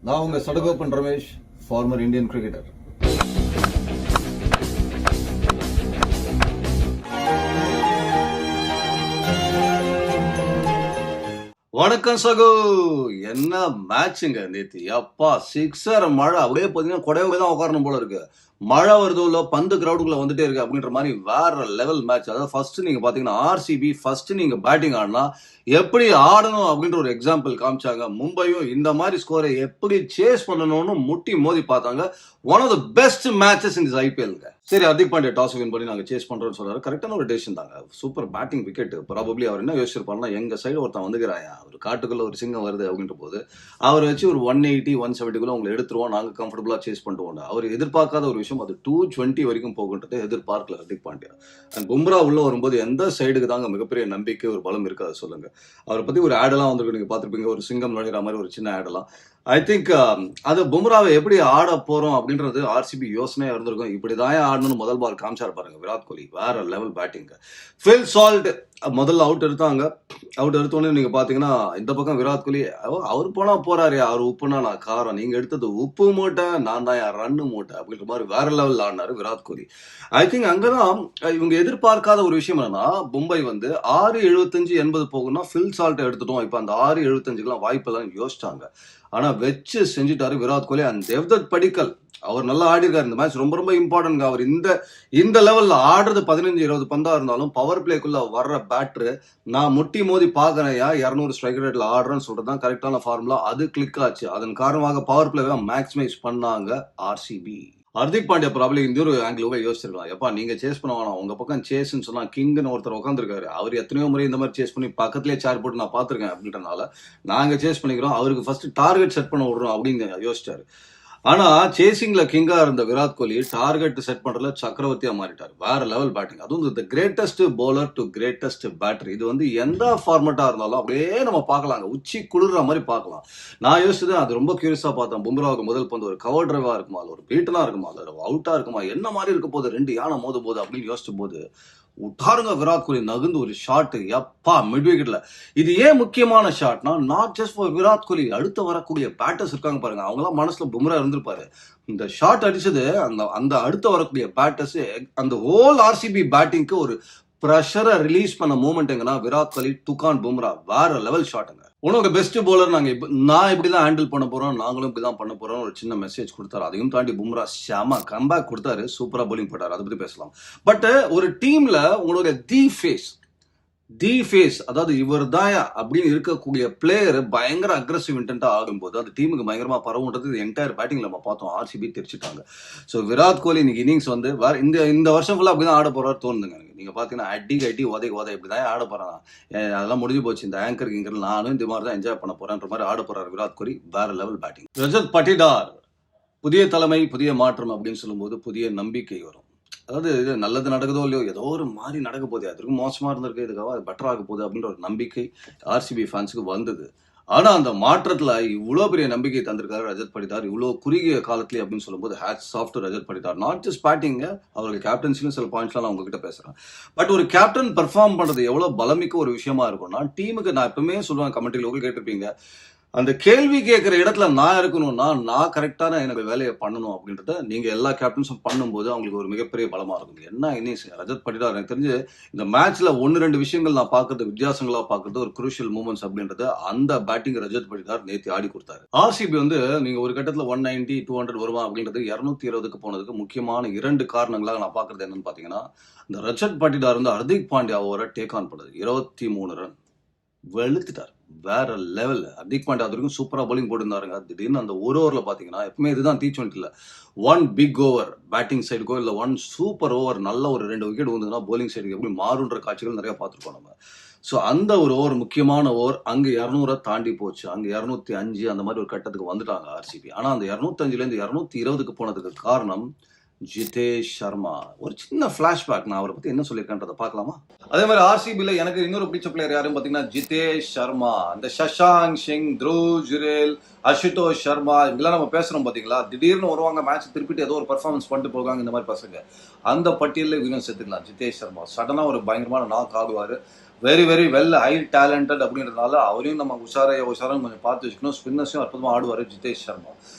நான் உங்க Sadagopan Ramesh, farmer Indian cricketer. வணக்கம் சகோ. என்ன மேட்சுங்க நேத்து, அப்பா சிக்ஸர் மழை அப்படியே பாத்தீங்கன்னா கொடையோட தான் உட்காரணும் போல இருக்கு. மழை வருதோ இல்ல பந்து கிரௌடுக்குள்ள வந்துட்டே இருக்கு அப்படின்ற மாதிரி வேற லெவல் மேட்ச். அதாவது ஃபர்ஸ்ட் நீங்க பாத்தீங்கன்னா ஆர்சிபி ஃபர்ஸ்ட் நீங்க பேட்டிங் ஆடினா எப்படி ஆடணும் அப்படின்ற ஒரு எக்ஸாம்பிள் காமிச்சாங்க. மும்பையும் இந்த மாதிரி ஸ்கோரை எப்படி சேஸ் பண்ணணும்னு முட்டி மோதி பார்த்தாங்க. One of the best matches in this ஐபிஎல்ங்க. சரி, ஹர்திக் பாண்டியா டாஸ் வின் பண்ணி நாங்க சேஸ் பண்றோம்னு சொல்றாரு. கரெக்டான ஒரு டெசிஷன் தாங்க. Super batting wicket. ப்ராபப்ளி அவர் என்ன யோசிச்சிருப்பாருன்னா, எங்க சைடு ஒருத்தன் வந்துக்கிறாயா, ஒரு காட்டுக்குள்ள ஒரு சிங்கம் வருது அப்படின்ற போது அவர் வச்சு ஒரு 180 170 உங்களை எடுத்துருவோம், நாங்க கம்ஃபர்டபுளா சேஸ் பண்ணுவோம். அவர் எதிர்பார்க்காத ஒரு விஷயம், அது 220 வரைக்கும் போகுன்றது எதிர்பார்க்கல ஹர்திக் பாண்டியா. அண்ட் பும்ரா உள்ள வரும்போது எந்த சைடுக்கு தாங்க மிகப்பெரிய நம்பிக்கை ஒரு பலம் இருக்காது சொல்லுங்க. அவரை பத்தி ஒரு ஆடெல்லாம் வந்திருக்கு, நீங்க பாத்திருப்பீங்க, ஒரு சிங்கம் நுழைகிற மாதிரி ஒரு சின்ன ஆடெல்லாம். ஐ திங்க் அது பும்ராவை எப்படி ஆட போறோம் அப்படின்றது ஆர்சிபி யோசனையா இருந்திருக்கும். இப்படிதான் ஆடணும்னு முதல் பால் காமிச்சாரு பாருங்க விராட் கோலி. வேற லெவல் பேட்டிங். ஃபில் சால்ட் முதல்ல அவுட் எடுத்தாங்க. அவுட் எடுத்தோடனே நீங்க பாத்தீங்கன்னா இந்த பக்கம் விராட் கோலி, அவர் போனா போறாரு, அவர் உப்புனா நான் காரம், நீங்க எடுத்தது உப்பு மூட்டை, நான் தான் ரன்னு மூட்டை அப்படின்ற மாதிரி வேற லெவல் ஆடினாரு விராட் கோலி. ஐ திங்க் அங்கதான் இவங்க எதிர்பார்க்காத ஒரு விஷயம் என்னன்னா, மும்பை வந்து 6.75 80 போகும்னா ஃபில் சால்ட் எடுத்துட்டோம், இப்ப அந்த 6.75 வாய்ப்பெல்லாம் யோசிச்சாங்க. ஆனா வச்சு செஞ்சுட்டாரு விராட் கோலி. அண்ட் தேவ்தத் படிக்கல் அவர் நல்லா ஆடி இருக்காரு. இந்த மேட்ச் ரொம்ப ரொம்ப இம்பார்ட்டன்ட். அவர் இந்த லெவல்ல ஆடுறது 15-20 பந்தா இருந்தாலும் பவர் பிளேக்குள்ள வர்ற பேட்டரு, நான் முட்டி மோதி பாக்குறேயா 200 ஸ்ட்ரைக் ரேட்ல ஆடுறேன்னு சொல்றதுதான் கரெக்டான ஃபார்முலா. அது கிளிக் ஆச்சு. அதன் காரணமாக பவர் பிளேவை மேக்ஸிமைஸ் பண்ணாங்க ஆர்சிபி. ஹர்திக் பாண்டியா ப்ராப்ளி இந்த ஒரு ஆங்கிள் யோசிச்சிருக்கலாம். எப்பா நீங்க சேஸ் பண்ண வேணாம், உங்க பக்கம் சேஸ்ன்னு சொன்னா கிங்னு ஒருத்தர் உட்காந்துருக்காரு, அவர் எத்தனையோ முறை இந்த மாதிரி சேஸ் பண்ணி பக்கத்திலேயே சேர் போட்டு நான் பாத்திருக்கேன் அப்படின்றனால நாங்க சேஸ் பண்ணிக்கிறோம், அவருக்கு ஃபர்ஸ்ட் டார்கெட் செட் பண்ண விடுறோம் அப்படின்னு யோசிச்சாரு. ஆனா சேசிங்ல கிங்கா இருந்த விராட் கோலி டார்கெட் செட் பண்றதுல சக்கரவர்த்தியா மாறிட்டார். வேற லெவல் பேட்டிங். அதுவும் the greatest bowler to greatest batter. இது வந்து எந்த ஃபார்மேட்டா இருந்தாலும் அப்படியே நம்ம பார்க்கலாங்க, உச்சி குளிர்ற மாதிரி பார்க்கலாம். நான் யோசிச்சது அது ரொம்ப கியூரியஸா பார்த்தேன். பும்ராவுக்கு முதல் பந்து ஒரு கவர் டிரைவா இருக்குமா, ஒரு பீட்டனா இருக்குமா, அவுட்டா இருக்குமா, என்ன மாதிரி இருக்க போது, 2 யானை மோத போது அப்படின்னு யோசிச்ச போது உட்டாருங்க விராட் கோலி நகுந்து ஒரு ஷாட். எப்பா மிட் விக்கெட்ல. இது ஏன் முக்கியமான ஷாட்னா, not just for Virat Kohli, அடுத்து வரக்கூடிய பேட்டர்ஸ் இருக்காங்க பாருங்க, அவங்க எல்லாம் மனசுல பும்ரா இருந்திருப்பாரு. இந்த ஷாட் அடிச்சது அந்த அடுத்து வரக்கூடிய பேட்டர்ஸ், அந்த ஹோல் ஆர்சிபி பேட்டிங்க்கு ஒரு ப்ரெஷரை ரிலீஸ் பண்ண மூமெண்ட் எங்கன்னா விராட் கோலி துக்கான் பும்ரா. வேற லெவல் ஷாட்டுங்க. உனக்கு பெஸ்ட் பவுலர் நான் இப்படிதான் ஹேண்டில் பண்ண போறோம், நாங்களும் இப்படிதான் பண்ண போறோம் ஒரு சின்ன மெசேஜ் கொடுத்தாரு. அதையும் தாண்டி பும்ரா ஷாமா கம்பேக் கொடுத்தாரு, சூப்பரா பவுலிங் போட்டாரு. அதை பத்தி பேசலாம். பட் ஒரு டீம்ல உங்களோட தி ஃபேஸ், அதாவது இவர் தான் அப்படின்னு இருக்கக்கூடிய பிளேயர் பயங்கர அக்ரெசிவ் இன்டென்ட்டா ஆகும்போது அது டீமுக்கு பயங்கரமா பரவுன்றது என்டையர் பேட்டிங்ல நம்ம பார்த்தோம். ஆர்சிபி தெரிச்சுட்டாங்க. ஸோ விராட் கோலி இன்னைக்கு இன்னிங்ஸ் வந்து இந்த வருஷம் ஃபுல்லா அப்படிதான் ஆட போறாரு தோணுதுங்க எனக்கு. நீங்க பாத்தீங்கன்னா அடி உதை இப்படிதான் ஆட போறான், அதெல்லாம் முடிஞ்சு போச்சு, இந்த ஆங்கர் கிங்கர் நானும் இந்த மாதிரி தான் என்ஜாய் பண்ண போறேன்ற மாதிரி ஆட போறாரு விராட் கோலி. வேற லெவல் பேட்டிங். ரஜத் பட்டிதார் புதிய தலைமை புதிய மாற்றம் அப்படின்னு சொல்லும்போது புதிய நம்பிக்கை வரும். அதாவது இது நல்லது நடக்குதோ இல்லையோ, ஏதோ ஒரு மாதிரி நடக்க போகுது, அதுக்கு மோசமா இருந்திருக்கு, இதுக்காக அது பெட்டர் ஆக போகுது அப்படின்ற ஒரு நம்பிக்கை ஆர்சிபி ஃபேன்ஸுக்கு வந்தது. ஆனா அந்த மாற்றத்துல இவ்வளவு பெரிய நம்பிக்கை தந்திருக்காரு ரஜத் படிதார் இவ்வளவு குறுகிய காலத்திலே அப்படின்னு சொல்லும்போது hats off to Rajat Patidar. Not just batting, அவருக்கு கேப்டன்சிலும் சில பாயிண்ட்ஸ்லாம் நான் உங்ககிட்ட பேசுறேன். பட் ஒரு கேப்டன் பெர்ஃபார்ம் பண்றது எவ்வளவு பலமிக்க ஒரு விஷயமா இருக்கும்னா, டீமுக்கு நான் எப்பவுமே சொல்லுவேன், கமெண்ட்ரியில் உங்களுக்கு கேட்டிருப்பீங்க, அந்த கேள்வி கேட்கிற இடத்துல நான் இருக்கணும்னா நான் கரெக்டான எனக்கு வேலையை பண்ணணும் அப்படின்றத நீங்க எல்லா கேப்டன்ஸும் பண்ணும்போது அவங்களுக்கு ஒரு மிகப்பெரிய பலமா இருக்கும். என்ன இன்னிங்ஸ் ரஜத் படிதார். எனக்கு தெரிஞ்சு இந்த மேட்ச்ல 1-2 விஷயங்கள் நான் பாக்குறது, வித்தியாசங்களா பாக்குறது, ஒரு குரூஷியல் மூமெண்ட்ஸ் அப்படின்றது அந்த பேட்டிங் ரஜத் படிதார் நேற்று ஆடி கொடுத்தாரு. ஆர்சிபி வந்து நீங்க ஒரு கட்டத்துல 190 200 வருமா அப்படின்றது 220க்கு போனதுக்கு முக்கியமான 2 காரணங்களாக நான் பாக்குறது என்னன்னு பாத்தீங்கன்னா, இந்த ரஜத் படிதார் வந்து ஹர்திக் பாண்டியாவோட டேக் ஆன் பண்ணது 23 ரன் வெளுத்துட்டார். வேற லெவல். ஹர்திக் பாண்டியா அது வரைக்கும் சூப்பரா பவுலிங் போட்டுருந்தாருங்க. திடீர்னு அந்த ஒரு ஓவர்ல பாத்தீங்கன்னா, எப்பவுமே இதுதான் T20 இல்ல, 1 பிக் ஓவர் பேட்டிங் சைடுக்கோ இல்ல 1 சூப்பர் ஓவர் நல்ல ஒரு 2 விக்கெட் வந்ததுன்னா போலிங் சைடுக்கு எப்படி மாறுன்ற காட்சிகள் நிறைய பார்த்துருக்கோம் நம்ம. ஸோ அந்த ஒரு ஓவர் முக்கியமான ஓவர், அங்க 200 தாண்டி போச்சு, அங்க 205 அந்த மாதிரி ஒரு கட்டத்துக்கு வந்துட்டாங்க ஆர்சிபி. ஆனா அந்த 205ல இருந்து 220க்கு போனதுக்கு காரணம் ஜிதேஷ் சர்மா. ஒரு சின்ன பிளாஷ்பேக், நான் அவரை பத்தி என்ன சொல்லியிருக்கேன்றதை பார்க்கலாமா? அதே மாதிரி ஆர்சிபில எனக்கு இன்னொரு பிடிச்ச பிளேயர் யாருன்னு பாத்தீங்கன்னா ஜிதேஷ் சர்மா. இந்த சஷாங்க் சிங், த்ருவ் ஜுரேல், அசுதோஷ் சர்மா இதெல்லாம் நம்ம பேசுறோம் பாத்தீங்களா, திடீர்னு வருவாங்க மேட்ச் திருப்பிட்டு ஏதோ ஒரு பெர்ஃபார்மன்ஸ் பண்ணிட்டு போவாங்க. இந்த மாதிரி பசங்க அந்த பட்டியலில் இவங்க சேர்த்துக்கலாம். ஜிதேஷ் சர்மா சடனா ஒரு பயங்கரமான நாக் ஆகுவாரு. Very very well high talented அப்படின்றதுனால அவரையும் நம்ம உஷாரம் கொஞ்சம் பார்த்து வச்சுக்கணும். ஸ்பின்னர்ஸையும் அற்புதமா ஆடுவாரு ஜிதேஷ் சர்மா.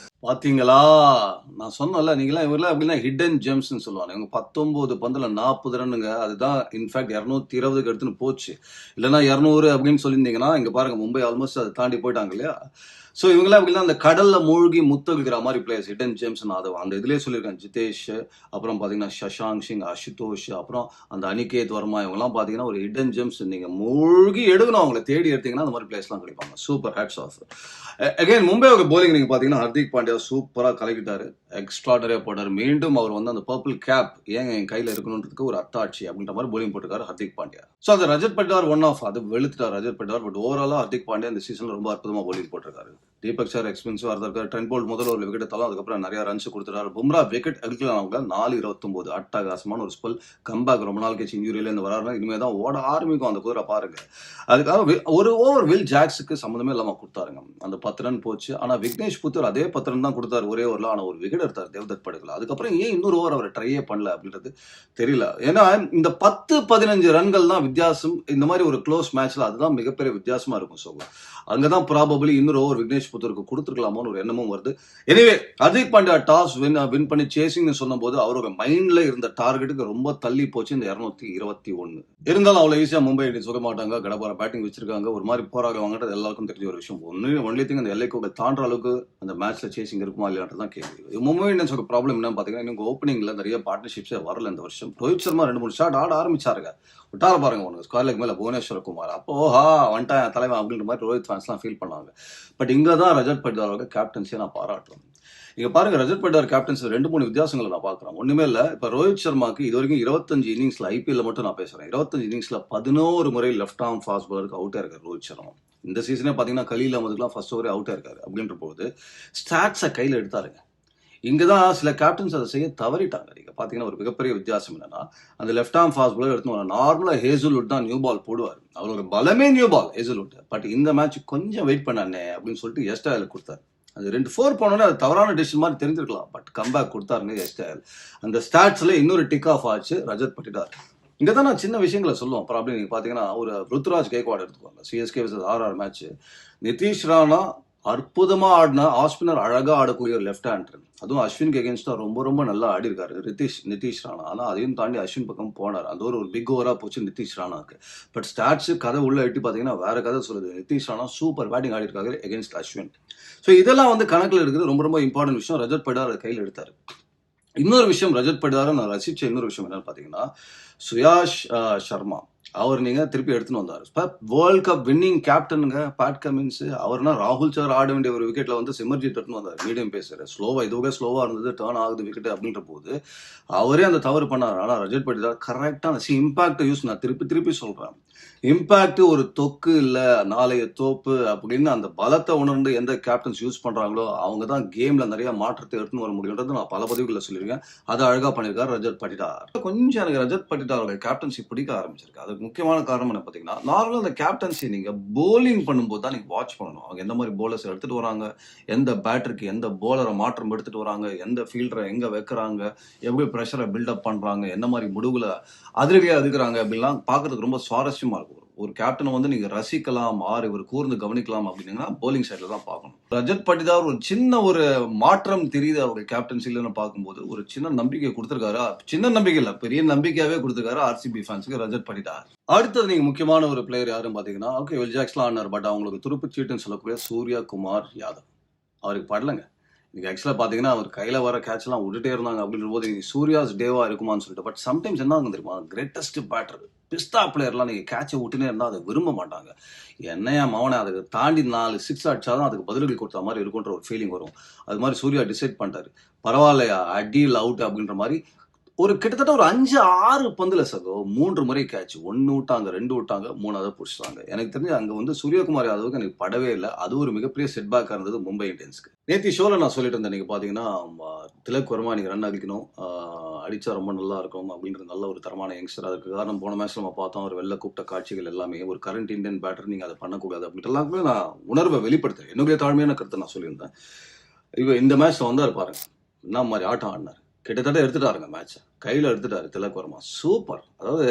பாத்தீங்களா? நான் சொன்னேன்ல, நீங்கலாம் இவரெல்லாம் எப்படின்னா ஹிடன் ஜெம்ஸ்ன்னு சொல்லுவாங்க. இவங்க 19 பந்துல 40 ரன்னுங்க. அதுதான் இன்ஃபாக்ட் 220க்கு எடுத்துன்னு போச்சு. இல்லன்னா 200 அப்படின்னு சொல்லியிருந்தீங்கன்னா, இங்க பாருங்க மும்பை ஆல்மோஸ்ட் அதை தாண்டி போயிட்டாங்க இல்லையா? ஸோ இவங்கலாம் எப்படின்னா அந்த கடல்ல மூழ்கி முத்தகிக்கிற மாதிரி பிளேயர்ஸ். ஹிடன் ஜேம்ஸ் அது அந்த இதுலயே சொல்லியிருக்கேன். ஜிதேஷ், அப்புறம் பாத்தீங்கன்னா சஷாங்க் சிங், அசுதோஷ், அப்புறம் அந்த அனிகேத் வர்மா இவங்கலாம் பாத்தீங்கன்னா ஒரு ஹிடன் ஜேம்ஸ். நீங்க மூழ்கி எடுக்கணும், அவங்களை தேடி எடுத்தீங்கன்னா அந்த மாதிரி பிளேஸ்லாம் கிடைப்பாங்க. Super, hats off. அகைன் மும்பையோட போலிங் நீங்க பாத்தீங்கன்னா ஹர்திக் பாண்டியா சூப்பரா கலக்கிட்டாரு, எக்ஸ்ட்ராடரியா போட்டாரு. மீண்டும் அவர் வந்து அந்த பர்பிள் கேப் ஏங்க என் கையில இருக்கணுன்றதுக்கு ஒரு அத்தாட்சி அப்படின்ற மாதிரி போலிங் போட்டுருக்காரு ஹர்திக் பாண்டியா. ஸோ அந்த ரஜத் பட்டிதார் ஒன் ஆஃப் அது வெளுத்துட்டார் ரஜத் பட்டிதார். பட் ஓவராலா ஹர்திக் பாண்டியா இந்த சீசன்ல ரொம்ப அற்புதமா போலிங் போட்டிருக்காரு. தீபக் சார் எக்ஸ்பென்சிவா இருக்காரு. ட்ரெண்ட் போல்ட் முதல்ல ஒரு விக்கெட் தரலாம், அதுக்கப்புறம் நிறைய ரன்ஸ் கொடுத்துட்டாரு. பும்ரா விக்கெட் எடுக்கலாம். 4-29 அட்டகாசமான ஒரு ஸ்பெல் கம்பேக். ரொம்ப நாள் கழிச்சு இன்ஜூரியில இருந்து வராருன்னா இனிமே தான் ஓட ஆரம்பிக்கும் அந்த குதிரை பாருங்க. அதுக்காக ஒரு ஓவர் வில் ஜாக்ஸுக்கு சம்மந்தமே இல்லாம கொடுத்தாருங்க. அந்த 10 ரன் போச்சு. ஆனா விக்னேஷ் புத்தூர் அதே 10 ரன் தான் கொடுத்தாரு ஒரே ஓவர்ல. ஆனா ஒரு விக்கெட் எடுத்தார் தேவ்தத் படுகல. அதுக்கப்புறம் ஏன் இன்னொரு ஓவர் அவர் ட்ரையே பண்ணல அப்படின்றது தெரியல. ஏன்னா இந்த 10-15 ரன்கள் தான் வித்தியாசம். இந்த மாதிரி ஒரு க்ளோஸ் மேட்ச்ல அதுதான் மிகப்பெரிய வித்தியாசமா இருக்கும். ஸோ அங்கதான் ப்ராபபிளி இன்னொரு ஓவர் விக்னேஷ் புத்தூருக்கு கொடுத்துருக்கலாமோன்னு ஒரு எண்ணமும் வருது. Anyway Hardik Pandya toss win பண்ணி சேசிங்னு சொன்ன போது அவரோட மைண்ட்ல இருந்த டார்கெட்டுக்கு ரொம்ப தள்ளி போச்சு இந்த 221. இருந்தாலும் அவ்வளவு ஈஸியா மும்பை இந்தியன்ஸ் சொல்ல மாட்டாங்க. கடப்பார பேட்டிங் வச்சிருக்காங்க, ஒரு மாதிரி போராடுவாங்கன்றது எல்லாருக்கும் தெரிஞ்ச ஒரு விஷயம். ஒன்லி திங் அந்த எல்லைக்கு தாண்டுற அளவுக்கு அந்த மேட்ச்ல சேசிங் இருக்குமா இல்லையான்றதான் கேள்வி. மும்பை இந்தியன்ஸோட ப்ராப்ளம் என்னன்னு பாத்தீங்கன்னா இன்னும் ஓப்பனிங்ல நிறைய பார்ட்னர்ஷிப்ஸே வரல இந்த வருஷம். ரோஹித் சர்மா 2-3 ஷாட் ஆட ஆரம்பிச்சாருங்க. விட்டார பாருங்க ஒன்று ஸ்கொயர்லுக்கு மேல புவனேஸ்வர் குமார். அப்போ வந்துட்டான் தலைவன் அப்படின்ற மாதிரி ரோஹித் ஃபேன்ஸ்லாம் ஃபீல் பண்ணாங்க. பட் இங்க தான் ரஜத் பட்டிதாரோட கேப்டன்சியை நான் பாராட்டுறேன். இங்க பாருங்க ரஜத் பட்டிதார் கேப்டன்சி 2-3 வித்தியாசங்களை நான் பாக்குறேன். ஒண்ணுமே இல்ல. இப்ப ரோஹித் சர்மாக்கு இது வரைக்கும் 25 இன்னிங்ஸ்ல ஐபிஎல்ல மட்டும் நான் பேசுறேன். 25 இன்னிங்ஸ்ல 11 முறை லெஃப்ட் ஆர்ம் ஃபாஸ்ட் பாலருக்கு அவுட்டா இருக்காரு ரோஹித் சர்மா. இந்த சீசனே பாத்தீங்கன்னா கலீல் அஹமதுக்குலாம் ஃபர்ஸ்ட் ஓவரே அவுட்டா இருக்காரு. அப்படின்ற போது ஸ்டாட்ஸை கையில எடுத்தாருங்க. இங்கதான் சில கேப்டன்ஸ் அதை செய்ய தவறிட்டாங்க. நீங்க பாத்தீங்கன்னா ஒரு மிகப்பெரிய வித்தியாசம் என்னன்னா அந்த லெஃப்ட் ஆர்ம் ஃபாஸ்ட் பாலர் எடுத்து நார்மலா ஹேசல்வுட் தான் நியூ பால் போடுவார். அவரோட பலமே நியூ பால் ஹேசல்வுட். பட் இந்த மேட்ச் கொஞ்சம் வெயிட் பண்ணானே அப்படின்னு சொல்லிட்டு எஸ்டாயில் கொடுத்தாரு. அது 2-4 போனோடனே அது தவறான டிசிஷன் மாதிரி தெரிஞ்சிருக்கலாம். பட் கம்பேக் கொடுத்தாருங்க எஸ்டாயில். அந்த ஸ்டாட்ஸ்ல இன்னொரு டிக் ஆஃப் ஆச்சு ரஜத் பட்டிதார். இங்க தான் நான் சின்ன விஷயங்களை சொல்லுவோம். ப்ராப்ளம் நீங்க பாத்தீங்கன்னா ஒரு ருத்ராஜ் கைக்வாட் எடுத்துக்கோங்க. CSK vs RR match. Nitish Rana அற்புதமா ஆடினா ஆஸ்பினர் அழகா ஆடக்கூடிய ஒரு லெஃப்ட் ஹேண்டர். அதுவும் அஸ்வினுக்கு எகேன்ஸ்டா ரொம்ப ரொம்ப நல்லா ஆடி இருக்காரு நிதிஷ் ராணா. ஆனா அதையும் தாண்டி அஸ்வின் பக்கம் போனார். அந்த ஒரு பிக் ஓவரா போச்சு நிதிஷ் ராணாக்கு. பட் ஸ்டாட்ஸ் கதை உள்ள எட்டி பாத்தீங்கன்னா வேற கதை சொல்லுது. நிதிஷ் ராணா சூப்பர் பேட்டிங் ஆடி இருக்காரு எகேன்ஸ்ட் அஸ்வின். ஸோ இதெல்லாம் வந்து கணக்கில் இருக்குது. ரொம்ப ரொம்ப இம்பார்ட்டன்ட் விஷயம். ரஜத் பட்டிதார் அதை கையில் எடுத்தாரு. இன்னொரு விஷயம் ரஜத் பட்டிதாரை நான் ரசிச்ச இன்னொரு விஷயம் என்னன்னு பாத்தீங்கன்னா சுயாஷ் சர்மா அவர் நீங்க திருப்பி எடுத்துன்னு வந்தார். வேர்ல்ட் கப் வின்னிங் கேப்டனுங்க பேட் கமின்ஸ். அவர்னா ராகுல் சார் ஆட வேண்டிய ஒரு விக்கெட்ல வந்து சிமர்ஜித் எடுத்துன்னு வந்தார். மீடியம் பேசர் ஸ்லோவா இதுவே ஸ்லோவா இருந்தது, டேர்ன் ஆகுது விக்கெட் அப்படின்ற போது அவரே அந்த தவறு பண்ணார். ஆனா ரஜத் பட்டிதார் கரெக்டான இம்பாக்ட் யூஸ். நான் திருப்பி சொல்றேன், இம்பாக்ட் ஒரு தொக்கு இல்ல நாளைய தோப்பு அப்படின்னு அந்த பலத்தை உணர்ந்து எந்த கேப்டன்ஸ் யூஸ் பண்றாங்களோ அவங்க தான் கேம்ல நிறைய மாற்றத்தை எடுத்துன்னு வர முடியும்ன்றது நான் பல பதிவுகளில் சொல்லியிருக்கேன். அதை அழகா பண்ணியிருக்காரு ரஜத் பட்டிதார். கொஞ்சம் எனக்கு ரஜத் பட்டிதாரோட கேப்டன்சி பிடிக்க ஆரம்பிச்சிருக்கு. அதுக்கு முக்கியமான காரணம் என்ன பாத்தீங்கன்னா நார்மலா அந்த கேப்டன்சி நீங்க போலிங் பண்ணும்போது தான் நீங்க வாட்ச் பண்ணணும். அவங்க எந்த மாதிரி போலர்ஸ் எடுத்துட்டு வராங்க, எந்த பேட்டருக்கு எந்த போலரை மாற்றம் எடுத்துட்டு வராங்க, எந்த ஃபீல்டரை எங்க வைக்கிறாங்க, எப்படி ப்ரெஷரை பில்டப் பண்றாங்க, என்ன மாதிரி முடிவுல அதிரடியா இருக்கிறாங்க அப்படின்லாம் பாக்குறதுக்கு ரொம்ப சுவாரஸ்யமா இருக்கும். ஒரு கேப்டனை வந்து நீங்க ரசிக்கலாம், இவர் கூர்ந்து கவனிக்கலாம் அப்படின்னா போலிங் சைட்ல தான் பார்க்கணும். ரஜத் பட்டிதார் ஒரு சின்ன ஒரு மாற்றம் தெரியுது அவருடைய கேப்டன்சில பார்க்கும்போது. ஒரு சின்ன நம்பிக்கை கொடுத்திருக்காரு. சின்ன நம்பிக்கை இல்ல, பெரிய நம்பிக்கையாவே கொடுத்திருக்காரு ஆர்சிபி ஃபேன்ஸுக்கு ரஜத் பட்டிதார். அடுத்தது நீங்க முக்கியமான ஒரு பிளேயர் யாரும் பாத்தீங்கன்னா வில் ஜாக்ஸ்லாம் ஆனார். பட் அவங்களுக்கு துருப்பு சீட்டுன்னு சொல்லக்கூடிய சூர்யா குமார் யாதவ் அவருக்கு படலங்க. நீங்க ஆக்சுவலா பாத்தீங்கன்னா அவர் கையில வர கேட்ச் எல்லாம் விட்டுட்டே இருந்தாங்க அப்படின்ற போது சூர்யாஸ் டேவா இருக்குமான்னு சொல்லிட்டு. பட் சம்டைம்ஸ் என்ன ஆகும் தெரியுமா, கிரேட்டஸ்ட் பேட்டர் பிஸ்தா பிளேயர்லாம் நீங்க கேட்சை விட்டுனே இருந்தா அதை விரும்ப மாட்டாங்க. என்னையா மவனை அதுக்கு தாண்டி 4 6 அடிச்சாதான் அதுக்கு பதிலடி கொடுத்த மாதிரி இருக்குன்ற ஒரு ஃபீலிங் வரும். அது மாதிரி சூர்யா டிசைட் பண்ணிட்டாரு, பரவாயில்லையா அடியில் அவுட் அப்படின்ற மாதிரி. ஒரு கிட்டத்தட்ட ஒரு 5-6 பந்துல சகோ 3 முறை கேட்ச். 1 விட்டாங்க, 2 விட்டாங்க, 3 புடிச்சிட்டாங்க. எனக்கு தெரிஞ்சு அங்க வந்து சூரியகுமார் யாதவுக்கு எனக்கு படவே இல்லை. அது ஒரு மிகப்பெரிய செட்பேக்கா இருந்தது மும்பை இந்தியன்ஸ்க்கு. நேத்தி ஷோல நான் சொல்லிட்டு இருந்தேன், நீங்க பாத்தீங்கன்னா திலக் வர்மா நீங்க ரன் அடிக்கணும், அடிச்சா ரொம்ப நல்லா இருக்கும் அப்படின்றது நல்ல ஒரு தரமான யங்ஸ்டர். அதுக்கு காரணம் போன மேட்ச் நம்ம பார்த்தோம், அவர் வெளில கூப்பிட்ட காட்சிகள் எல்லாமே ஒரு கரண்ட் இந்தியன் பேட்டர் நீங்க அதை பண்ணக்கூடாது அப்படின்ட்டு எல்லாருக்குமே நான் உணர்வை வெளிப்படுத்துறேன். என்னுடைய தாழ்மையான கருத்தை நான் சொல்லியிருந்தேன். இந்த மேட்ச்ல வந்தாரு பாருங்க, என்ன மாதிரி ஆட்டம் ஆடினார். கிட்டத்தட்ட எடுத்துட்டாருங்க மேட்சை, கையில எடுத்துட்டாரு திலக் வர்மா. சூப்பர். அதாவது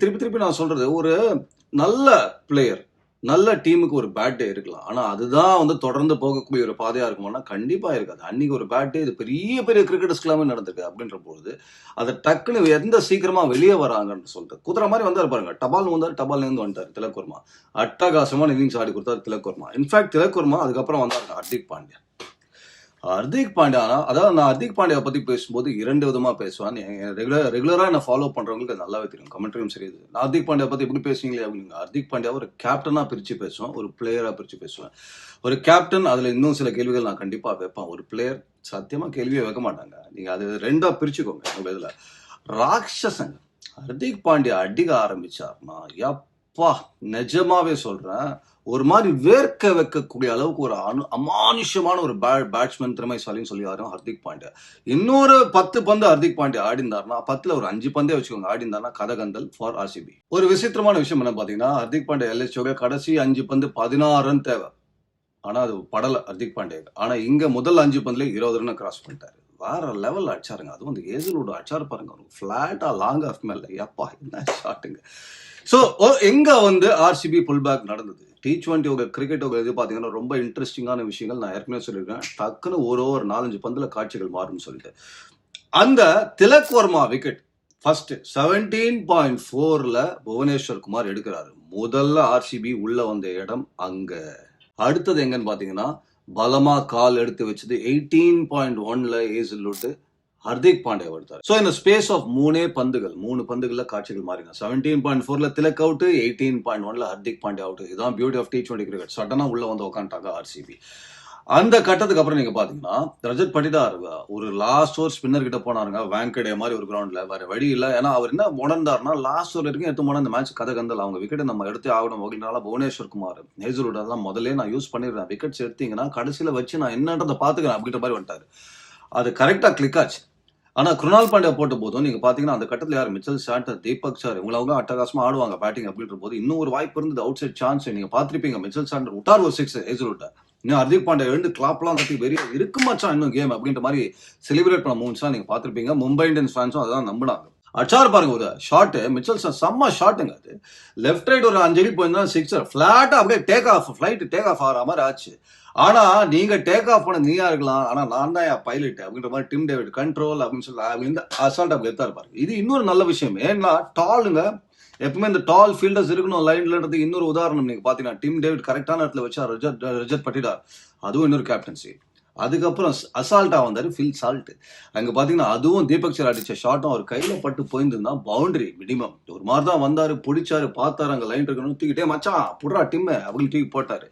திருப்பி நான் சொல்றது, ஒரு நல்ல பிளேயர், நல்ல டீமுக்கு ஒரு பேட் டே இருக்கலாம். ஆனா அதுதான் வந்து தொடர்ந்து போகக்கூடிய ஒரு பாதையா இருக்குமானா கண்டிப்பா இருக்காது. அன்னைக்கு ஒரு பேட் டே இது பெரிய பெரிய கிரிக்கெட்டர்ஸ்க்கு எல்லாமே நடந்திருக்கு அப்படின்ற பொழுது அதை டக்குன்னு எந்த சீக்கிரமா வெளியே வராங்கன்னு சொல்லிட்டு குதிரை மாதிரி வந்தாரு பாருங்க. டபால் வந்தாரு, டபால் இருந்து வந்துட்டாரு திலக் வர்மா. அட்டகாசமான இன்னிங்ஸ் ஆடி கொடுத்தாரு திலக் வர்மா. இன்ஃபேக்ட் திலக் வர்மா அதுக்கப்புறம் வந்தாரு ஹர்திக் பாண்டியா. ஹர்திக் பாண்டியா, அதாவது நான் ஹர்திக் பாண்டியா பத்தி பேசும்போது 2 விதமா பேசுவேன். ரெகுலரா என்ன ஃபாலோ பண்றவங்களுக்கு அது நல்லாவே தெரியும். கமெண்ட்ரியும் சரி. நான் ஹர்திக் பாண்டியா பத்தி எப்படி பேசுவீங்களே அப்படின்னு. ஹர்திக் பாண்டியா ஒரு கேப்டனா பிரிச்சு பேசுவேன், ஒரு பிளேயரா பிரிச்சு பேசுவேன். ஒரு கேப்டன், அதுல இன்னும் சில கேள்விகள் நான் கண்டிப்பா வைப்பேன். ஒரு பிளேயர் சத்தியமா கேள்வியே வைக்க மாட்டாங்க. நீங்க அது 2ஆ பிரிச்சுக்கோங்க. உங்க இதுல ராட்சசங்க ஹர்திக் பாண்டியா அடிக்க ஆரம்பிச்சார்னா யப்பா, நிஜமாவே சொல்றேன், ஒரு மாதிரி வேர்க்க வைக்கக்கூடிய அளவுக்கு ஒரு அமானுஷ்யமான ஒரு பேட்ஸ்மேன் திறமைசாலின்னு சொல்லி யாரும் ஹர்திக் பாண்டியா. இன்னொரு 10 பந்து ஹர்திக் பாண்டியா ஆடி இருந்தாருன்னா 10ல ஒரு 5 பந்தே வச்சுக்கோங்க ஆடி இருந்தாருன்னா கதகந்தல் ஃபார் ஆர்சிபி. ஒரு விசித்திரமான விஷயம் என்ன பாத்தீங்கன்னா, ஹர்திக் பாண்டியா எல்எஸ்ஓக கடைசி 5 பந்து 16 ரன் தேவை. ஆனா அது படல ஹர்திக் பாண்டியா. ஆனா இங்க முதல் 5 பந்துல 20 ரன் கிராஸ் பண்ணிட்டாரு. வேற லெவல் அடிச்சாருங்க. அதுவும் அந்த ஏஜலோட அடிச்சாரு பாருங்க, ஃபிளாட்டா லாங் ஆஃப் மேல. எப்பா என்ன ஷாட்டுங்க. ஸோ எங்க வந்து ஆர்சிபி புல் பேக் நடந்தது. T20 கிரிக்கெட்டோட இது பார்த்தீங்கன்னா ரொம்ப இன்ட்ரெஸ்டிங்கான விஷயங்கள் நான் ஏற்கனவே சொல்லியிருக்கேன். டக்குன்னு ஒரு ஓவர் 4-5 பந்துல காட்சிகள் மாறும்னு சொல்லிட்டு அந்த திலக் வர்மா விக்கெட் ஃபர்ஸ்ட் 17.4ல புவனேஸ்வர் குமார் எடுக்கிறாரு. முதல்ல ஆர்சிபி உள்ள வந்த இடம் அங்க. அடுத்தது எங்கன்னு பாத்தீங்கன்னா பலமா கால் எடுத்து வச்சது 18.1ல ஏசில் ஹர்திக் பாண்டியா எடுத்தார். ஸோ இந்த ஸ்பேஸ் ஆஃப் 3 பந்துகள்ல காட்சிகள் மாறின. 17.4ல திலக் அவுட், 18.1ல ஹர்திக் பாண்டியா அவுட். இதுதான் பியூட்டி ஆஃப் T20 கிரிக்கெட். சடனா உள்ள வந்து உட்காந்துட்டாங்க ஆர்சிபி. அந்த கட்டத்துக்கு அப்புறம் நீங்க பாத்தீங்கன்னா ரஜத் பட்டிதார் ஒரு லாஸ்ட் ஓவர் ஸ்பின்னர் கிட்ட போனாருங்க. வேங்கடே மாதிரி ஒரு கிரவுண்ட்ல வேற வழி இல்லை. ஏன்னா அவர் என்ன உணர்ந்தாருன்னா லாஸ்ட் ஓவர் வரைக்கும் எடுத்து போன இந்த மேட்ச் கதை கந்தல். அவங்க விக்கெட் நம்ம எடுத்து ஆகணும் அப்படின்னால புவனேஸ்வர் குமார் ஹேசல்வுட் தான் முதல்ல நான் யூஸ் பண்ணிடுறேன். விக்கெட்ஸ் எடுத்தீங்கன்னா கடைசியில வச்சு நான் என்னன்றதை பாத்துக்கிறேன் அப்படின்ற மாதிரி வந்துட்டாரு. அது கரெக்டா கிளிக் ஆச்சு. ஆனா குருணால் பாண்டியா போட்ட போதும் நீங்க பாத்தீங்கன்னா அந்த கட்டத்துல யார் மிச்சல் சாண்டர், தீபக் சார் இவங்க அட்டகாசமா ஆடுவாங்க பேட்டிங் அப்படின்ற போது இன்னும் ஒரு வாய்ப்பு இருந்தது. அவுட் சைட் சான்ஸ் நீங்க பாத்திருப்பீங்க. மிச்சல் சாண்டர் விட்டார் ஒரு 6 ஹேசல்வுட். இன்னும் ஹர்திக் பாண்டியா எழுந்து கிளாப்லாம் தட்டி வெறிய இருக்கு மச்சான் இன்னும் கேம் அப்படின்ற மாதிரி செலிப்ரேட் பண்ண மூவ்ஸ்லாம் நீங்க பாத்திருப்பீங்க. மும்பை இந்தியன்ஸ் ஃபேன்ஸும் அதான் நம்பினாங்க. அச்சார் பாருங்க ஒரு ஷாட், மிச்சல் சார் செம்ம ஷாட்டுங்க. அது லெஃப்ட் ரைட் ஒரு 5 அடி போயிருந்தா 6 ஃபிளாட்டா அப்படியே ஃபிளைட் டேக் ஆஃப் ஆகிற மாதிரி ஆச்சு. ஆனா நீங்க டேக் ஆஃப் பண்ண நீயா இருக்கலாம், ஆனா நான் தான் பைலட் அப்படின்ற மாதிரி டிம் டேவிட் கண்ட்ரோல் அப்படின்னு சொல்லி அசால்ட் அப்படி எடுத்தாரு பாருங்க. இது இன்னொரு நல்ல விஷயம். ஏன்னா டாலுங்க எப்பவுமே இந்த டால் ஃபீல்டர்ஸ் இருக்கணும் லைன்லன்றதுக்கு இன்னொரு உதாரணம் நீங்க பாத்தீங்கன்னா டிம் டேவிட் கரெக்டான இடத்துல வச்சா ரஜத் பட்டிதார். அதுவும் இன்னொரு கேப்டன்சி. அதுக்கப்புறம் அசால்ட்டா வந்தாரு ஃபில் சால்ட். அங்க பாத்தீங்கன்னா அதுவும் தீபக் சார் அடிச்ச ஷாட்டும் அவர் கையில பட்டு போயிருந்தா பவுண்டரி மினிமம். ஒரு மாதிரி தான் வந்தாரு, பிடிச்சாரு, பார்த்தாரு அங்க லைன் இருக்கணும், தூக்கிட்டே மச்சான் புடுறா டிம் அப்படின்னு தூக்கி போட்டாரு.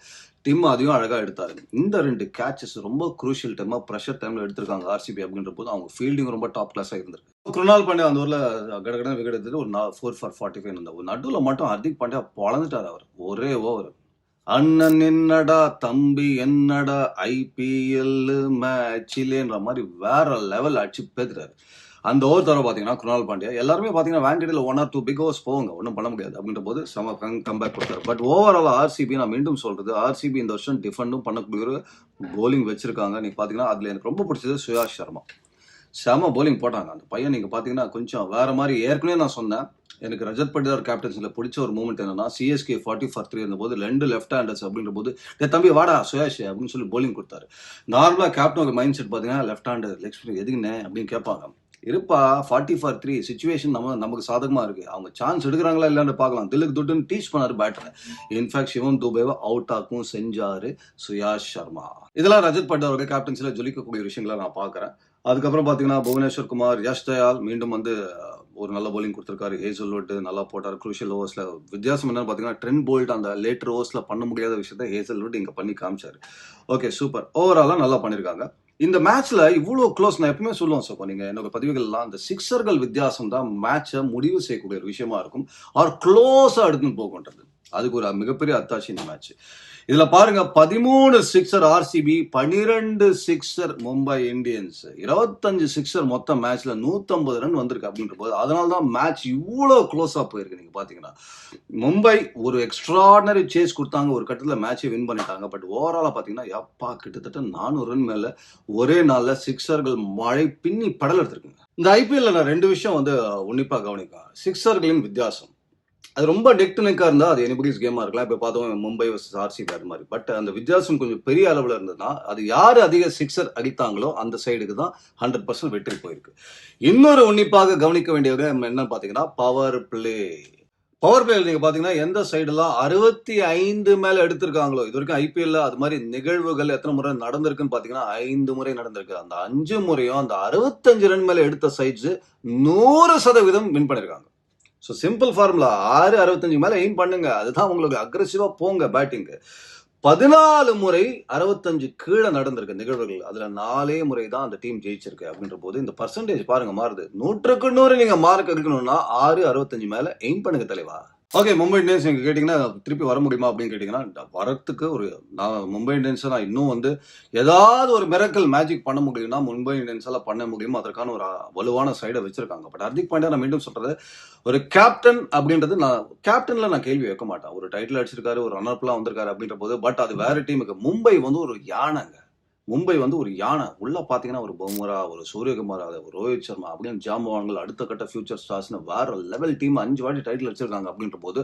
டிம் அதையும் அழகா எடுத்தாரு. இந்த 2 கேட்சஸ் ரொம்ப குரூஷியல் டைமா ப்ரெஷர் டைம்ல எடுத்திருக்காங்க ஆர்சிபி அப்படின்ற போது அவங்க ஃபீல்டிங் ரொம்ப டாப் கிளாஸா இருந்திருக்கு. குருணால் பாண்டியா அந்த ஊர்ல கடகடன் விக்கெட் எடுத்தது ஒரு 4 for 45 இருந்த ஒரு நடுவுல மட்டும் ஹர்திக் பாண்டியா பொழந்துட்டாரு. அவர் ஒரே ஓவர் அண்ணன் என்னடா தம்பி என்னடா ஐபிஎல் மேட்சிலேன்ற மாதிரி வேற லெவல் அடிச்சு பேத்துறாரு. அந்த ஓவர் தவிர பாத்தீங்கன்னா குருணால் பாண்டியா எல்லாருமே பாத்தீங்கன்னா வேங்கடியில் 1 or 2 பிக் ஓவர்ஸ் போவாங்க, ஒன்றும் பண்ண முடியாது அப்படின்ற போது செம கம்பேக் கொடுத்தாரு. பட் ஓவரால் ஆர்சிபி நான் மீண்டும் சொல்றது, ஆர்சிபி இந்த வருஷம் டிஃபெண்டும் பண்ணக்கூடிய ஒரு போலிங் வச்சிருக்காங்க. நீங்க பாத்தீங்கன்னா அதுல எனக்கு ரொம்ப பிடிச்சது சுயாஷ் சர்மா. செம போலிங் போட்டாங்க அந்த பையன். நீங்க பாத்தீங்கன்னா கொஞ்சம் வேற மாதிரி. ஏற்கனவே நான் சொன்னேன் எனக்கு ரஜத் பட்டிதார் கேப்டன்சில பிடிச்ச ஒரு மூமெண்ட் என்னன்னா சிஎஸ்கே 40 for 3 இருந்தபோது 2 லெஃப்ட் ஹேண்டர்ஸ் அப்படின்ற போது தம்பி வாடா சுயாஷ் அப்படின்னு சொல்லி போலிங் கொடுத்தாரு. நார்மலா கேப்டன் மைண்ட் செட் பாத்தீங்கன்னா லெஃப்ட் ஹேண்டர் லெக் ஸ்பின் எதுக்குன்னு அப்படின்னு கேட்பாங்க. இருப்பா 40 for 3 சிச்சுவேஷன் நமக்கு சாதகமா இருக்கு, அவங்க சான்ஸ் எடுக்கிறாங்களா இல்லன்னு பாக்கலாம். திலுக்கு துட்டுன்னு டீச் பண்ணாரு பேட்டர். இன்ஃபேக்ட் சிவம் துபேவை அவுட் ஆக்கும் செஞ்சாரு சுயாஷ் சர்மா. இதெல்லாம் ரஜத் பட்டிதாரோட கேப்டன்சில ஜொலிக்கக்கூடிய விஷயங்களை நான் பாக்குறேன். அதுக்கப்புறம் பாத்தீங்கன்னா புவனேஸ்வர் குமார், யஷ் தயால் மீண்டும் வந்து ஒரு நல்ல போலிங் கொடுத்திருக்காரு. ஹேசல்வுட் நல்லா போட்டாரு குரூஷியல் ஓவர்ஸ்ல. வித்தியாசம் என்னன்னு பாத்தீங்கன்னா ட்ரெண்ட் போல்ட் அந்த லேட்டர் ஓவர்ஸ்ல பண்ண முடியாத விஷயத்த ஹேசல்வுட் இங்க பண்ணி காமிச்சாரு. Okay super. ஓவராலா நல்லா பண்ணிருக்காங்க. இந்த மேட்ச்ல இவ்வளவு க்ளோஸ் நான் எப்பவுமே சொல்லுவேன். சோ நீங்க என்னோட பதிவுகள் எல்லாம் அந்த சிக்ஸர்கள் வித்தியாசம் தான் மேட்சை முடிவு செய்யக்கூடிய ஒரு விஷயமா இருக்கும். அவர் க்ளோஸா எடுத்துன்னு போகன்றது அதுக்கு ஒரு மிகப்பெரிய அத்தாட்சி இந்த மேட்ச். இதுல பாருங்க 13 sixer RCB, 12 sixer Mumbai Indians, 25 sixer மொத்தம் மேட்ச்ல 150 ரன் வந்திருக்கு அப்படின்ற போது அதனாலதான் மேட்ச் இவ்வளவு க்ளோஸா போயிருக்கு. நீங்க பாத்தீங்கன்னா மும்பை ஒரு எக்ஸ்ட்ராடனரி சேஸ் கொடுத்தாங்க, ஒரு கட்டத்துல மேட்சை வின் பண்ணிட்டாங்க. பட் ஓவராலா பாத்தீங்கன்னா எப்பா கிட்டத்தட்ட 400 ரன் மேல ஒரே நாள்ல சிக்ஸர்கள் மழை பின்னி படல் எடுத்திருக்குங்க. இந்த ஐபிஎல்ல நான் 2 விஷயம் வந்து உன்னிப்பா கவனிப்பேன். சிக்ஸர்களின் வித்தியாசம், அது ரொம்ப டெக் டு நெக்கா இருந்தா அது எனிபடிஸ் கேமா இருக்கலாம். இப்ப பார்த்தோம் மும்பை வர்சஸ் ஆர்சிபி அது மாதிரி. பட் அந்த வித்தியாசம் கொஞ்சம் பெரிய அளவுல இருந்ததுன்னா, அது யாரு அதிக சிக்ஸர் அடித்தாங்களோ அந்த சைடுக்கு தான் 100% வெற்றி போயிருக்கு. இன்னொரு உன்னிப்பாக கவனிக்க வேண்டியது என்னன்னு பார்த்தீங்கன்னா, பவர் பிளே. பவர் பிளேல நீங்க பார்த்தீங்கன்னா, எந்த சைடுலாம் 65 மேல எடுத்திருக்காங்களோ, இதுவரைக்கும் ஐபிஎல்ல அது மாதிரி நிகழ்வுகள் எத்தனை முறை நடந்திருக்குன்னு பார்த்தீங்கன்னா, 5 முறை நடந்திருக்கு. அந்த 5 முறையும் அந்த 65 ரன் மேல எடுத்த சைட்ஸ் 100% வின் பண்ணிருக்காங்க. ஸோ சிம்பிள் ஃபார்முலா 6, 65 மேல எய்ம் பண்ணுங்க. அதுதான் உங்களுக்கு அக்ரெசிவா போங்க பேட்டிங்கு. 14 முறை 65 கீழ நடந்திருக்கு நிகழ்வுகள். அதுல 4 முறை தான் அந்த டீம் ஜெயிச்சிருக்கு அப்படின்ற போது இந்த பெர்சன்டேஜ் பாருங்க மாறுது. 100க்கு 100 நீங்க மார்க் எடுக்கணும்னா 6, 65 மேல எய்ம் பண்ணுங்க தலைவா. ஓகே, மும்பை இந்தியன்ஸ் நீங்க கேட்டீங்கன்னா திருப்பி வர முடியுமா அப்படின்னு கேட்டீங்கன்னா, வரத்துக்கு நான் மும்பை இந்தியன்ஸை நான் இன்னும் ஏதாவது ஒரு மிரக்கல் மேஜிக் பண்ண முடியும்னா மும்பை இந்தியன்ஸால பண்ண முடியும். அதற்கான ஒரு வலுவான சைடை வச்சிருக்காங்க. பட் ஹர்திக் பாண்டியா நான் மீண்டும் சொல்றது, ஒரு கேப்டன் அப்படின்றது கேப்டன்ல நான் கேள்வி வைக்க மாட்டேன். ஒரு டைட்டில் அடிச்சிருக்காரு, ஒரு ரன்னர்ப்லாம் வந்திருக்காரு அப்படின்ற போது, பட் அது வேற டீமுக்கு. மும்பை ஒரு யானைங்க. மும்பை ஒரு யானை. உள்ள பாத்தீங்கன்னா ஒரு பும்ரா, ஒரு சூரியகுமார், ஒரு ரோஹித் சர்மா அப்படின்னு ஜாம்பவான்கள் அடுத்த கட்ட ஃபியூச்சர் ஸ்டார்ஸ்னு வேற லெவல் டீம் 5 வாட்டி டைட்டில் அடிச்சிருக்காங்க அப்படின்ற போது,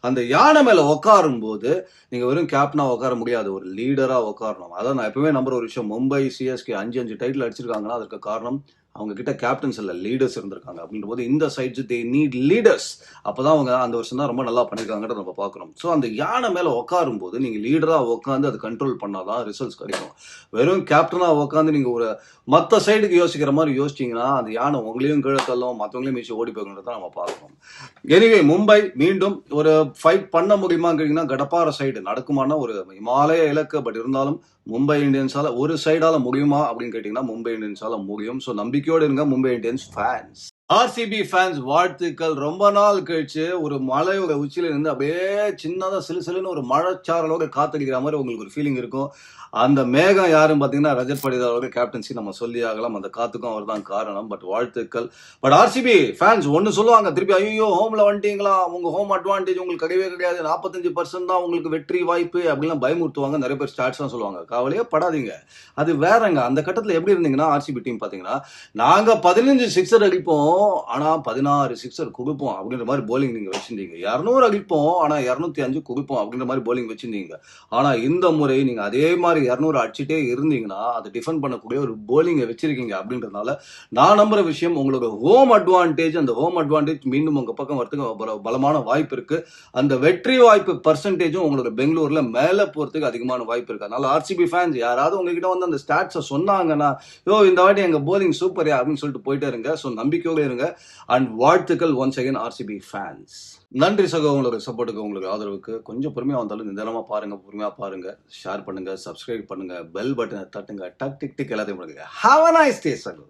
அந்த யானை மேல உட்காரும் போது நீங்க வெறும் கேப்டனா உட்கார முடியாது, ஒரு லீடரா உட்காரணும். அதான் நான் எப்பவுமே நம்புற ஒரு விஷயம். மும்பை சிஎஸ்கே 5 டைட்டில் அடிச்சிருக்காங்கன்னா அதற்கு காரணம் அவங்க கிட்ட கேப்டன்ஸ் இல்ல, லீடர்ஸ் இருந்திருக்காங்க. அப்படின்ற போது இந்த சைட்ஸ் தே நீட் லீடர்ஸ். அப்பதான் அவங்க அந்த வருஷம் தான் ரொம்ப நல்லா பண்ணிருக்காங்கன்றத நம்ம பார்க்கணும். ஸோ அந்த யானை மேல உட்காரும் போது நீங்க லீடரா உட்காந்து அது கண்ட்ரோல் பண்ணாதான் ரிசல்ட்ஸ் கிடைக்கும். வெறும் கேப்டனா உட்காந்து நீங்க ஒரு மற்ற சைடுக்கு யோசிக்கிற மாதிரி யோசிச்சீங்கன்னா அந்த யானை உங்களையும் கீழே தள்ளும், மற்றவங்களையும் மிச்சு ஓடி போகணுன்றத நம்ம பார்க்கணும். எனிவே மும்பை மீண்டும் ஒரு ஃபைட் பண்ண முடியுமான்னு கேட்டீங்கன்னா, கடப்பார சைடு நடக்குமானா ஒரு இமாலய இலக்கு. பட் இருந்தாலும் மும்பை இந்தியன்ஸால ஒரு சைடால முடியுமா அப்படின்னு கேட்டீங்கன்னா மும்பை இந்தியன்ஸால முடியும். ஸோ நம்பிக்கையோடு இருங்க Mumbai Indians fans. RCB fans வாழ்த்துக்கள். ரொம்ப நாள் கழிச்சு ஒரு மலையோட உச்சியில இருந்து அப்படியே சின்னதா சிலுன்னு ஒரு மழைச்சாரலோட காத்தடிக்கிற மாதிரி உங்களுக்கு ஒரு ஃபீலிங் இருக்கும். அந்த மேகம் யாரும் பார்த்தீங்கன்னா ரஜத் படிதாரோட கேப்டன்சி நம்ம சொல்லி ஆகலாம். அந்த காத்துக்கும் அவர் தான் காரணம். பட் வாழ்த்துக்கள். பட் ஆர்சிபி ஃபேன்ஸ் ஒன்னு சொல்லுவாங்க திருப்பி, ஐயோ ஹோம்ல வந்துட்டீங்களா, உங்க ஹோம் அட்வான்டேஜ் உங்களுக்கு கிடையவே கிடையாது, 45% தான் உங்களுக்கு வெற்றி வாய்ப்பு அப்படிலாம் பயமுறுத்துவாங்க. நிறைய பேர் ஸ்டாட்ஸ் தான் சொல்லுவாங்க. கவலையே படாதீங்க, அது வேறங்க. அந்த கட்டத்தில் எப்படி இருந்தீங்கன்னா ஆர்சிபி டீம் பார்த்தீங்கன்னா, நாங்க 15 சிக்ஸர் அடிப்போம் ஆனா 16 சிக்ஸர் கொடுப்போம் அப்படின்ற மாதிரி போலிங் நீங்க வச்சிருந்தீங்க. 200 அடிப்போம் ஆனா 205 கொடுப்போம் அப்படின்ற மாதிரி போலிங் வச்சிருந்தீங்க. ஆனா இந்த முறை நீங்க அதே மாதிரி 200 அடிச்சுட்டே இருந்தீங்கன்னா அதை டிஃபெண்ட் பண்ணக்கூடிய ஒரு போலிங்கை வச்சிருக்கீங்க. அப்படின்றதுனால நான் நம்புற விஷயம், உங்களோட ஹோம் அட்வான்டேஜ், அந்த ஹோம் அட்வான்டேஜ் மீண்டும் உங்க பக்கம் வரதுக்கு பலமான வாய்ப்பு இருக்கு. அந்த வெற்றி வாய்ப்பு பர்சன்டேஜும் உங்களோட பெங்களூர்ல மேல போறதுக்கு அதிகமான வாய்ப்பு இருக்கு. அதனால ஆர்சிபி ஃபேன்ஸ் யாராவது உங்ககிட்ட அந்த ஸ்டாட்ஸை சொன்னாங்கன்னா, இந்த வாட்டி எங்க போலிங் சூப்பர் அப்படின்னு சொல்லிட்டு போயிட்டே இருங்க. ஸோ நம்பிக்கையோட இருங்க. அண்ட் வாழ்த்துக்கள் ஒன்ஸ் அகைன் ஆர்சிபி ஃபேன்ஸ். நன்றி சகோ, உங்களோட சப்போர்ட்டுக்கு, உங்களுக்கு ஆதரவுக்கு. கொஞ்சம் பொறுமையா வந்தாலும் நிதானமா பாருங்க, பொறுமையா பாருங்க, ஷேர் பண்ணுங்க, சப்ஸ்கிரைப் பண்ணுங்க, பெல் பட்டனை தட்டுங்க, டக் டிக் டிக் எல்லாத்தையும் பண்ணுங்க. ஹேவ் அ நைஸ் டே சகோ.